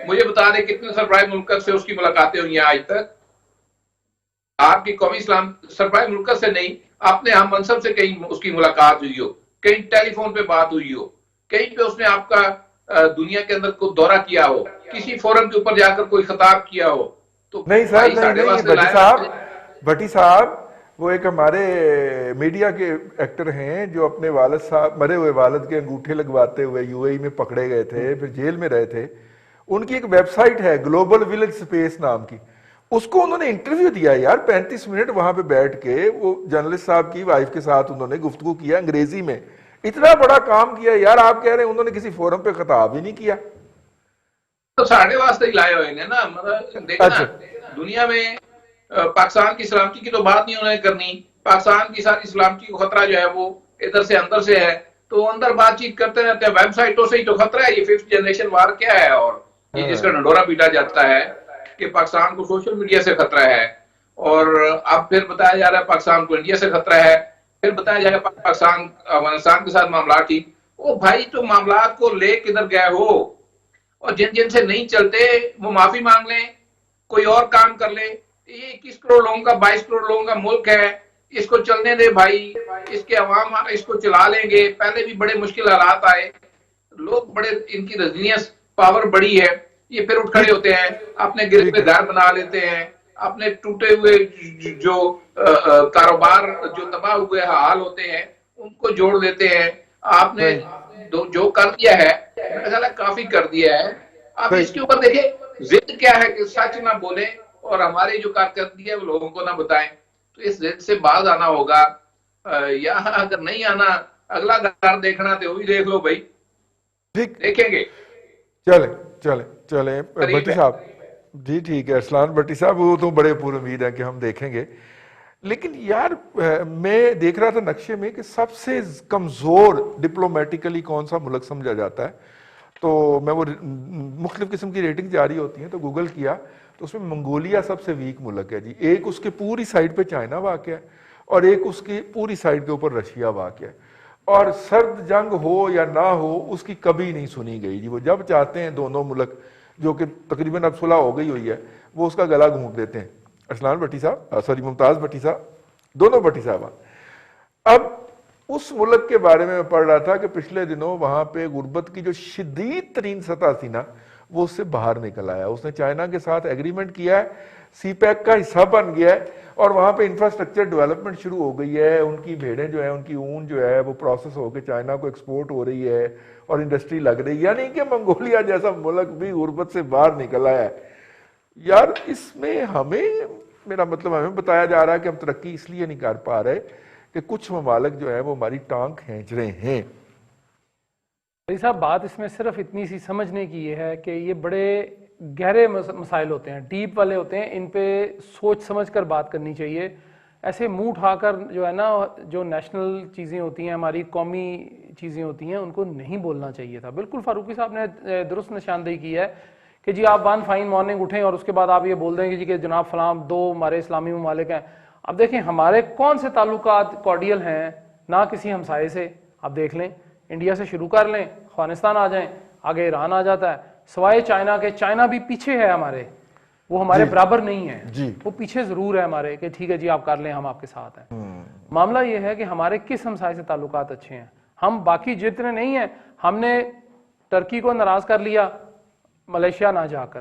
مجھے بتا دیں کتنے سربراہ ملکت سے اس کی ملاقاتیں ہوئی ہیں آج تک. آپ کی قومی سربراہ ملکت سے نہیں، اپنے ہم منصب سے کہیں اس کی ملاقات ہوئی ہو، کہیں ٹیلی فون پہ بات ہوئی ہو، کہیں پہ اس نے آپ کا دنیا کے اندر کوئی دورہ کیا ہو، کسی فورم کے اوپر جا کر کوئی خطاب کیا ہو. تو نہیں بھائی صاحب، ساڑھے نہیں واسطے بھٹی صاحب وہ ایک ہمارے میڈیا کے ایکٹر ہیں جو اپنے والد صاحب، مرے ہوئے والد کے انگوٹھے لگواتے ہوئے یو اے ای میں پکڑے گئے تھے، پھر جیل میں رہے تھے. ان کی ایک ویب سائٹ ہے گلوبل ولیج سپیس نام کی، اس کو انہوں نے انٹرویو دیا یار 35 منٹ وہاں پہ بیٹھ کے. وہ جرنلسٹ صاحب کی وائف کے ساتھ انہوں نے گفتگو کیا انگریزی میں. اتنا بڑا کام کیا یار. آپ کہہ رہے ہیں انہوں نے کسی فورم پہ خطاب ہی نہیں کیا. تو ساڑھے واسطے ہی لائے ہوئے ہیں نا. مطلب دیکھیں نا، دنیا میں پاکستان کی سلامتی کی تو بات نہیں انہوں نے کرنی. پاکستان کی ساری سلامتی کو خطرہ جو ہے وہ ادھر سے اندر سے ہے، تو اندر بات چیت کرتے رہتے ہیں. ویب سائٹوں سے ہی تو خطرہ ہے. یہ 5th جنریشن وار کیا ہے، اور یہ جس کا ڈنڈورا پیٹا جاتا ہے کہ پاکستان کو سوشل میڈیا سے خطرہ ہے، اور اب پھر بتایا جا رہا ہے پاکستان کو انڈیا سے خطرہ ہے، پھر بتایا جا رہا ہے پاکستان افغانستان کے ساتھ معاملات ٹھیک. او بھائی، تو معاملات کو لے کدھر گئے ہو؟ اور جن جن سے نہیں چلتے وہ معافی مانگ لیں، کوئی اور کام کر لیں. یہ 21 کروڑ لوگوں کا 22 کروڑ لوگوں کا ملک ہے، اس کو چلنے دے بھائی. اس کے عوام اس کو چلا لیں گے. پہلے بھی بڑے مشکل حالات آئے، لوگ بڑے ان کی رزینس پاور بڑی ہے، یہ پھر اٹھ کھڑے ہوتے ہیں، اپنے گرے پہ گھر بنا لیتے ہیں، اپنے ٹوٹے ہوئے جو کاروبار جو تباہ ہوئے حال ہوتے ہیں ان کو جوڑ دیتے ہیں. آپ نے جو کر دیا ہے میرا خیال ہے کافی کر دیا ہے. اب اس کے اوپر دیکھیں ضد کیا ہے کہ سچ نہ بولیں اور ہماری جو کارکردگی ہے وہ لوگوں کو نہ بتائیں. تو اس ضد سے باز آنا ہوگا، یا اگر نہیں آنا اگلا گھر دیکھنا تو وہی دیکھ لو بھائی، دیکھیں گے. چلیں بھٹی صاحب جی ٹھیک ہے. ارسلان بھٹی صاحب وہ تو بڑے پور امید ہے کہ ہم دیکھیں گے. لیکن یار میں دیکھ رہا تھا نقشے میں کہ سب سے کمزور ڈپلومیٹیکلی کون سا ملک سمجھا جاتا ہے. تو میں وہ مختلف قسم کی ریٹنگ جاری ہوتی ہیں تو گوگل کیا تو اس میں منگولیا سب سے ویک ملک ہے جی. ایک اس کے پوری سائڈ پہ چائنا واقع ہے اور ایک اس کی پوری سائڈ کے اوپر رشیا واقع ہے. اور سرد جنگ ہو یا نہ ہو اس کی کبھی نہیں سنی گئی جی. وہ جب چاہتے ہیں دونوں ملک جو کہ تقریباً اب صلح ہو گئی ہوئی ہے وہ اس کا گلا گھونٹ دیتے ہیں. ارسلان بھٹی صاحب سوری ممتاز بھٹی صاحب، دونوں بھٹی صاحب. اب اس ملک کے بارے میں پڑھ رہا تھا کہ پچھلے دنوں وہاں پہ غربت کی جو شدید ترین سطح تھی نا وہ اس سے باہر نکل آیا. اس نے چائنا کے ساتھ ایگریمنٹ کیا ہے، سی پیک کا حصہ بن گیا ہے اور وہاں پہ انفراسٹرکچر ڈیولپمنٹ شروع ہو گئی ہے. ان کی بھیڑیں جو ہیں ان کی اون جو ہے وہ پروسیس ہو کے چائنا کو ایکسپورٹ ہو رہی ہے اور انڈسٹری لگ رہی ہے. یعنی کہ منگولیا جیسا ملک بھی غربت سے باہر نکل آیا ہے. یار اس میں میرا مطلب ہمیں بتایا جا رہا ہے کہ ہم ترقی اس لیے نہیں کر پا رہے کہ کچھ ممالک جو ہیں وہ ہماری ٹانگ کھینچ رہے ہیں. صاحب بات اس میں صرف اتنی سی سمجھنے کی یہ ہے کہ یہ بڑے گہرے مسائل ہوتے ہیں، ڈیپ والے ہوتے ہیں. ان پہ سوچ سمجھ کر بات کرنی چاہیے. ایسے منہ اٹھا کر جو ہے نا جو نیشنل چیزیں ہوتی ہیں، ہماری قومی چیزیں ہوتی ہیں، ان کو نہیں بولنا چاہیے تھا. بالکل فاروقی صاحب نے درست نشاندہی کی ہے کہ جی آپ ون فائن مارننگ اٹھیں اور اس کے بعد آپ یہ بول دیں گے جی کہ جناب فلاں دو ہمارے اسلامی ممالک ہیں. اب دیکھیں ہمارے کون سے تعلقات کارڈیل ہیں، نہ کسی ہمسائے سے. آپ دیکھ لیں انڈیا سے شروع کر لیں، افغانستان آ جائیں، آگے ایران آ جاتا ہے، سوائے چائنا کے. چائنا بھی پیچھے ہے ہمارے، وہ ہمارے برابر نہیں ہے جی. وہ پیچھے ضرور ہے ہمارے کہ ٹھیک ہے جی آپ کر لیں ہم آپ کے ساتھ ہیں. معاملہ یہ ہے کہ ہمارے کس ہمسائے سے تعلقات اچھے ہیں. ہم باقی جتنے نہیں ہیں، ہم نے ترکی کو ناراض کر لیا ملیشیا نہ جا کر،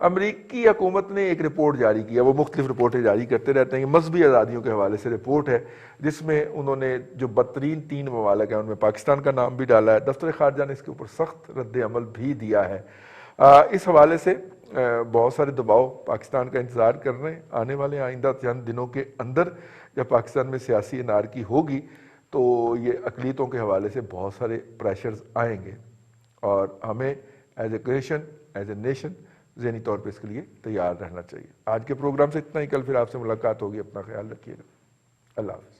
امریکی حکومت نے ایک رپورٹ جاری کیا، وہ مختلف رپورٹیں جاری کرتے رہتے ہیں، مذہبی آزادیوں کے حوالے سے رپورٹ ہے جس میں انہوں نے جو بدترین 3 ممالک ہیں ان میں پاکستان کا نام بھی ڈالا ہے۔ دفتر خارجہ نے اس کے اوپر سخت رد عمل بھی دیا ہے۔ اس حوالے سے بہت سارے دباؤ پاکستان کا انتظار کر رہے ہیں۔ آنے والے آئندہ چند دنوں کے اندر جب پاکستان میں سیاسی انارکی ہوگی تو یہ اقلیتوں کے حوالے سے بہت سارے پریشرز آئیں گے، اور ہمیں ایز اے نیشن ذہنی طور پہ اس کے لیے تیار رہنا چاہیے۔ آج کے پروگرام سے اتنا ہی، کل پھر آپ سے ملاقات ہوگی، اپنا خیال رکھیے گا، اللہ حافظ۔